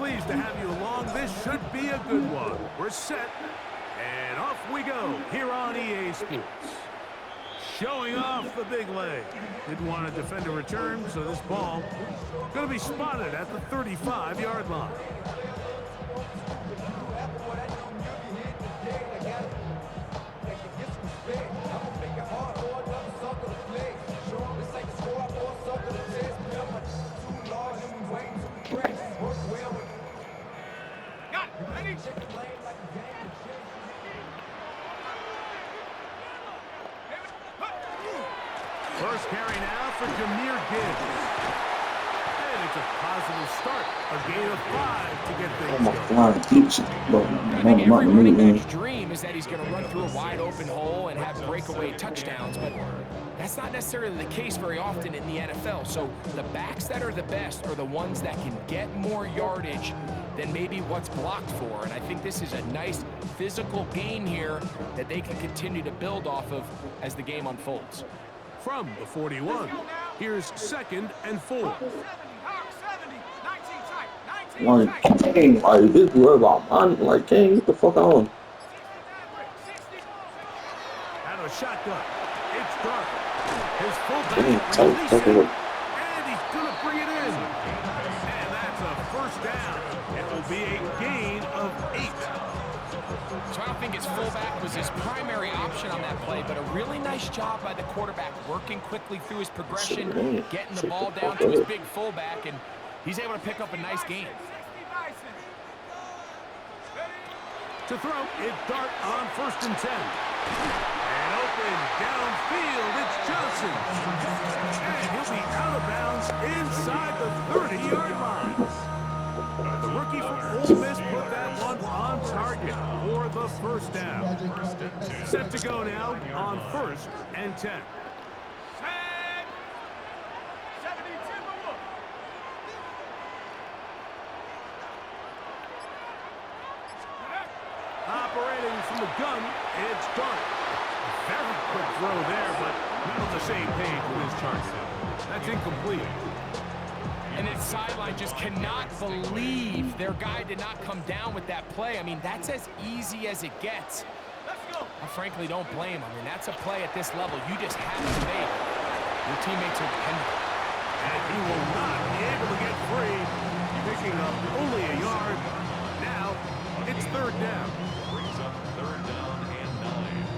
pleased to have you along. This should be a good one. We're set, and off we go here on EA Sports. Showing off the big leg. Didn't want to defend a return, so this ball going to be spotted at the 35-yard line. First carry now for Jameer Gibbs. And it's a positive start. A gain of 5 to get things going. I think every running back's dream is that he's going to run through a wide open hole and have breakaway touchdowns, but that's not necessarily the case very often in the NFL. So the backs that are the best are the ones that can get more yardage than maybe what's blocked for. And I think this is a nice physical game here that they can continue to build off of as the game unfolds. From the 41, here's 2nd and 4. Like, dang, like, this worry about mine. Like, dang, get the fuck on. Out of a shotgun. It's dark. His fullback Dang, releases, and he's going to bring it in. And that's a first down. It will be a gain of 8. So I don't think his fullback was his primary option on that play, but a really nice job by the quarterback working quickly through his progression, getting the ball down to his big fullback, and he's able to pick up a nice gain. To throw, it's Dart on 1st and 10. And open downfield, it's Johnson. And he'll be out of bounds inside the 30-yard line. The rookie from Ole Miss put that one on target for the first down. Set to go now on 1st and 10. Operating from the gun, it's Dart. Very quick throw there, but not on the same page with his target. That's incomplete. And its sideline just cannot believe their guy did not come down with that play. I mean, that's as easy as it gets. I frankly don't blame him. I mean, that's a play at this level you just have to make. Your teammates are dependent. And he will not be able to get free, picking up only a yard. Now, it's 3rd down. Brings up 3rd down and 9.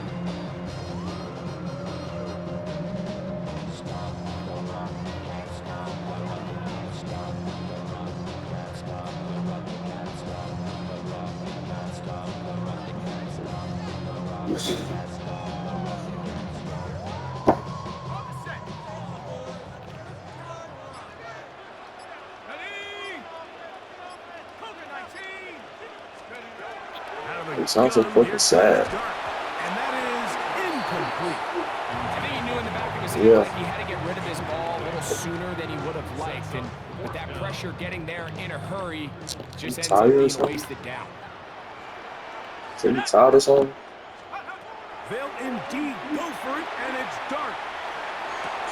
It sounds so fucking sad. And that is incomplete. I think he knew in the back of his head like he had to get rid of his ball a little sooner than he would have liked. And with that pressure getting there in a hurry, just ends up being wasted down. So you tired or something? They'll indeed go for it, and it's Dart.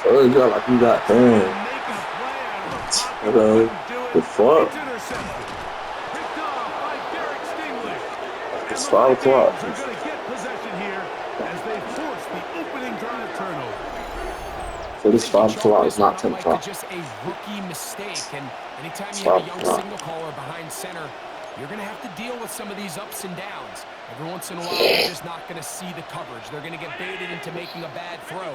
So you got like you got damn. Hello. The fuck? It's 5 o'clock. They're going to get possession here as they force the opening drive turnover. So this 5 o'clock is not 10 o'clock. Just a rookie mistake, and anytime you have a young signal caller behind center, you're going to have to deal with some of these ups and downs. Every once in a while, you're just not going to see the coverage. They're going to get baited into making a bad throw.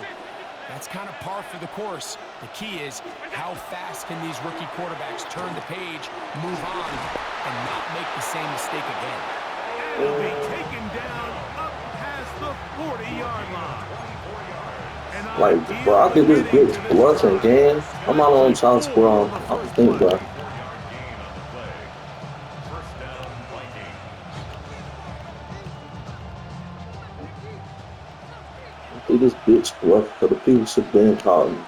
That's kind of par for the course. The key is how fast can these rookie quarterbacks turn the page, move on, and not make the same mistake again. It'll be taken down up past the 40-yard line. Like, bro, I think this bitch blushing again. I'm not on child support. I think, bro. I think this bitch bluff for the people should have been calling me.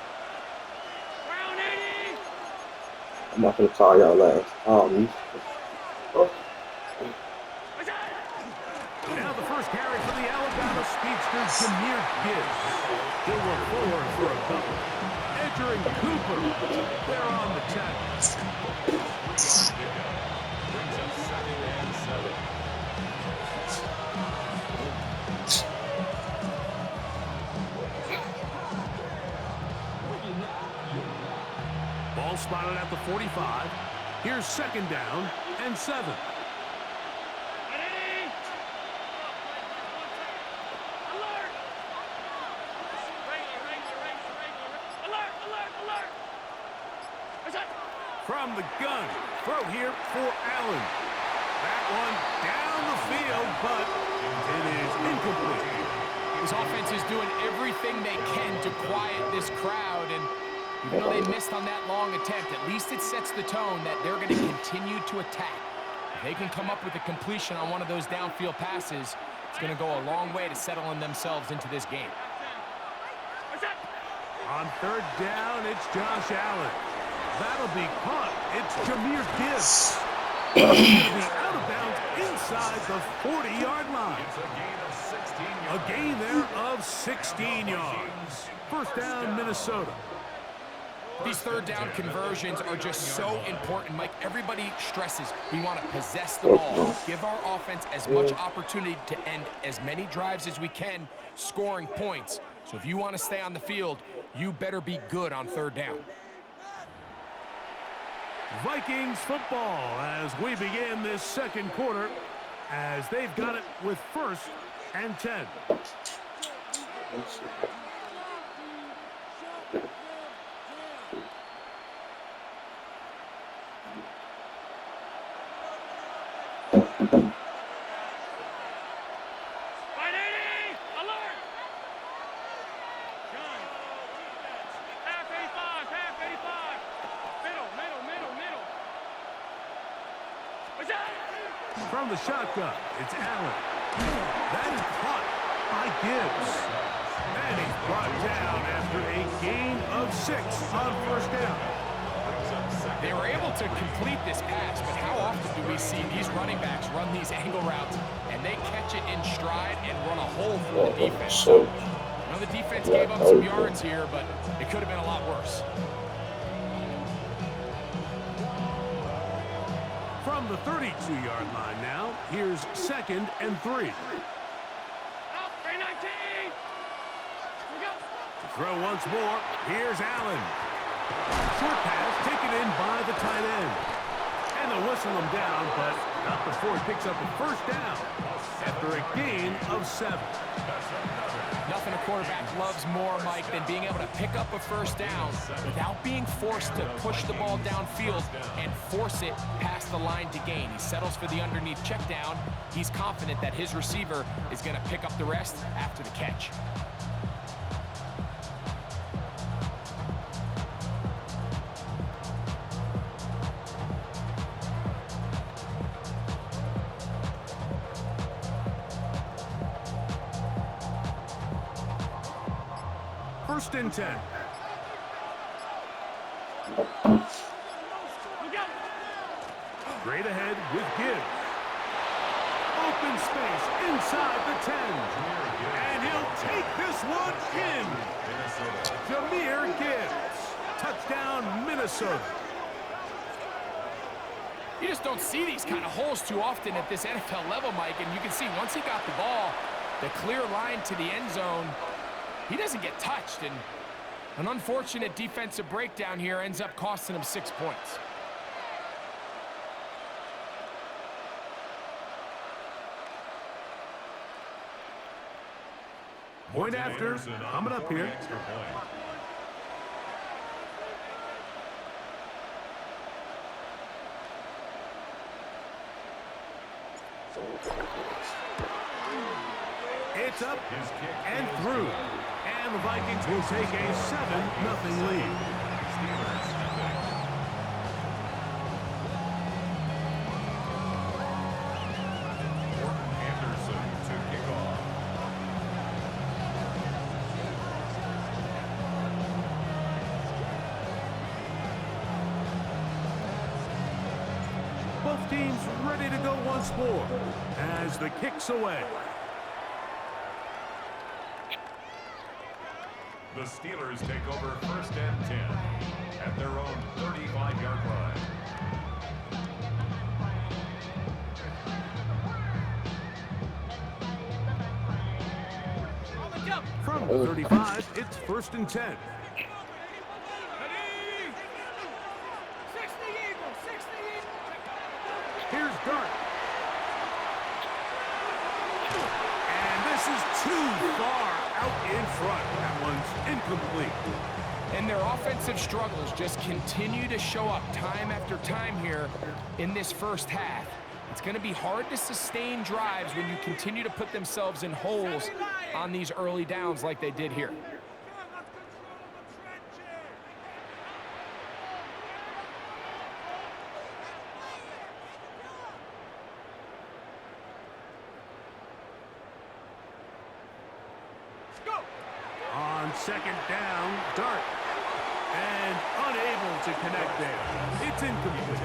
I'm not gonna call y'all last. Call me. Now the first carry for the Alabama speedster, Jameer Gibbs. He'll go forward for a couple. Entering Cooper. They're on the tackle. Brings up 2nd and 7. Ball spotted at the 45. Here's 2nd down and 7. From the gun, throw here for Allen. That one down the field, but it is incomplete. This offense is doing everything they can to quiet this crowd, and even though they missed on that long attempt, at least it sets the tone that they're going to continue to attack. If they can come up with a completion on one of those downfield passes, it's going to go a long way to settling themselves into this game. On 3rd down, it's Josh Allen. That'll be caught. It's Jahmyr Gibbs. He'll be out of bounds inside the 40-yard line. It's a gain of 16 yards. A gain there of 16 yards. 1st down, Minnesota. These 3rd down conversions are just so important, Mike. Everybody stresses we want to possess the ball, give our offense as much opportunity to end as many drives as we can, scoring points. So if you want to stay on the field, you better be good on 3rd down. Vikings football as we begin this 2nd quarter, as they've got it with 1st and 10. From the shotgun, it's Allen. That is caught by Gibbs. And he's brought down after a gain of 6 on 1st down. They were able to complete this pass, but how often do we see these running backs run these angle routes and they catch it in stride and run a hole through the defense? So, I know the defense gave up some yards here, but it could have been a lot worse. From the 32-yard line now, here's 2nd and 3. To throw once more, here's Allen. Short pass taken in by the tight end. And they'll whistle him down, but not before he picks up a 1st down after a gain of 7. Nothing a quarterback loves more, Mike, than being able to pick up a 1st down without being forced to push the ball downfield and force it past the line to gain. He settles for the underneath check down. He's confident that his receiver is going to pick up the rest after the catch. First and 10. Straight ahead with Gibbs. Open space inside the 10. And he'll take this one in. Jahmyr Gibbs. Touchdown, Minnesota. You just don't see these kind of holes too often at this NFL level, Mike. And you can see once he got the ball, the clear line to the end zone, he doesn't get touched. And an unfortunate defensive breakdown here ends up costing him 6 points. Point after, coming up here. It's up and through. And the Vikings will take a 7-0 lead. Both teams ready to go once more as the kick's away. The Steelers take over 1st and 10 at their own 35-yard line. from the 35, it's 1st and 10. Here's Dart. And this is too far out in front. That one's incomplete. And their offensive struggles just continue to show up time after time here in this first half. It's going to be hard to sustain drives when you continue to put themselves in holes on these early downs like they did here. On 2nd down, Dart. And unable to connect there. It's incomplete.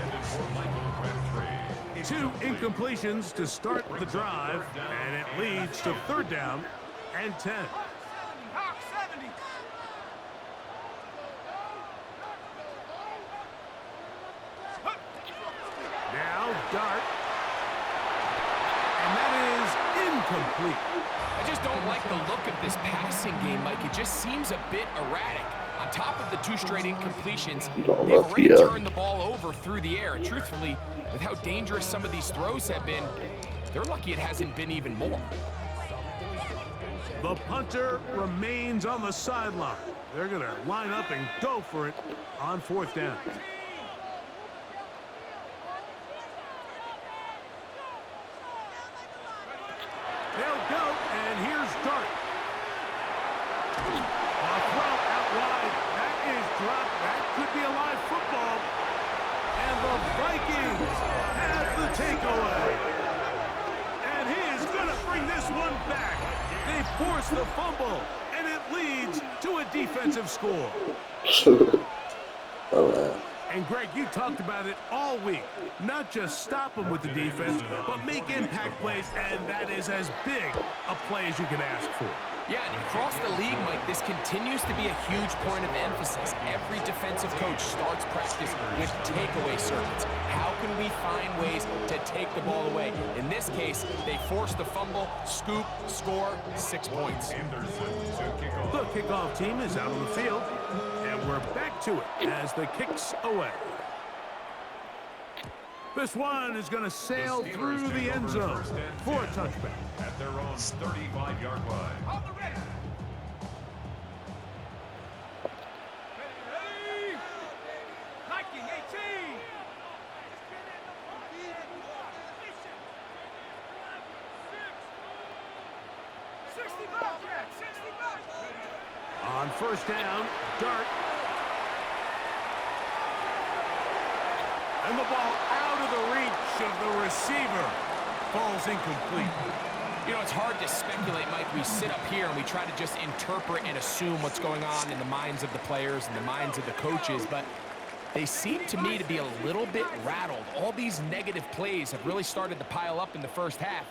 2 incompletions to start the drive, and it leads to 3rd down and 10. Now Dart. And that is incomplete. I just don't like the look of this passing game, Mike. It just seems a bit erratic. On top of the 2 straight incompletions, they've already turned the ball over through the air. And truthfully, with how dangerous some of these throws have been, they're lucky it hasn't been even more. The punter remains on the sideline. They're going to line up and go for it on 4th down. They'll go, and here's Dart. A throw out wide. That is dropped. That could be a live football. And the Vikings have the takeaway. And he is going to bring this one back. They force the fumble, and it leads to a defensive score. And, Greg, you talked about it all week. Not just stop them with the defense, but make impact plays, and that is as big a play as you can ask for. Yeah, and across the league, Mike, this continues to be a huge point of emphasis. Every defensive coach starts practice with takeaway circuits. How can we find ways to take the ball away? In this case, they force the fumble, scoop, score, 6 points. The kickoff team is out on the field, and we're back to it as the kick's away. This one is going to sail through the end zone for a touchback. At their own 35-yard line. On 1st down, Dart. And the ball out of the reach of the receiver. Falls incomplete. You know, it's hard to speculate, Mike. We sit up here and we try to just interpret and assume what's going on in the minds of the players and the minds of the coaches, but they seem to me to be a little bit rattled. All these negative plays have really started to pile up in the first half.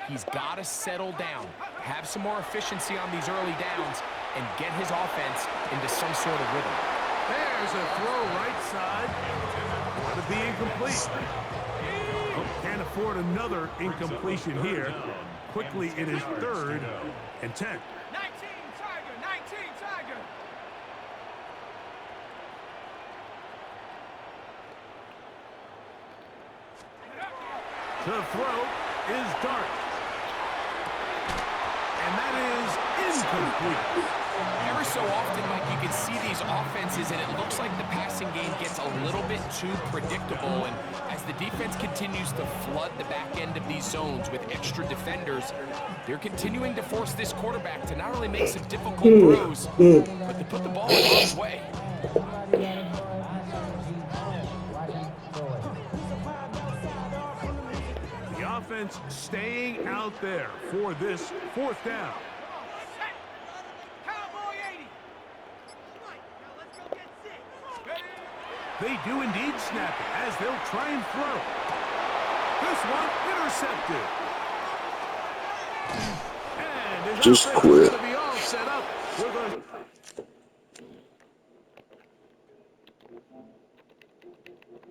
He's got to settle down, have some more efficiency on these early downs, and get his offense into some sort of rhythm. There's a throw right side. Going to be incomplete. Oh, can't afford another incompletion here. Quickly, it is 3rd and 10. 19 Tiger. The throw is Dart. And that is incomplete. Every so often, Mike, you can see these offenses, and it looks like the passing game gets a little bit too predictable. And as the defense continues to flood the back end of these zones with extra defenders, they're continuing to force this quarterback to not only make some difficult throws, but to put the ball in harm's way. The offense staying out there for this 4th down. They do indeed snap it as they'll try and throw. This one intercepted. And his Just offense quit. is going to be all set up with a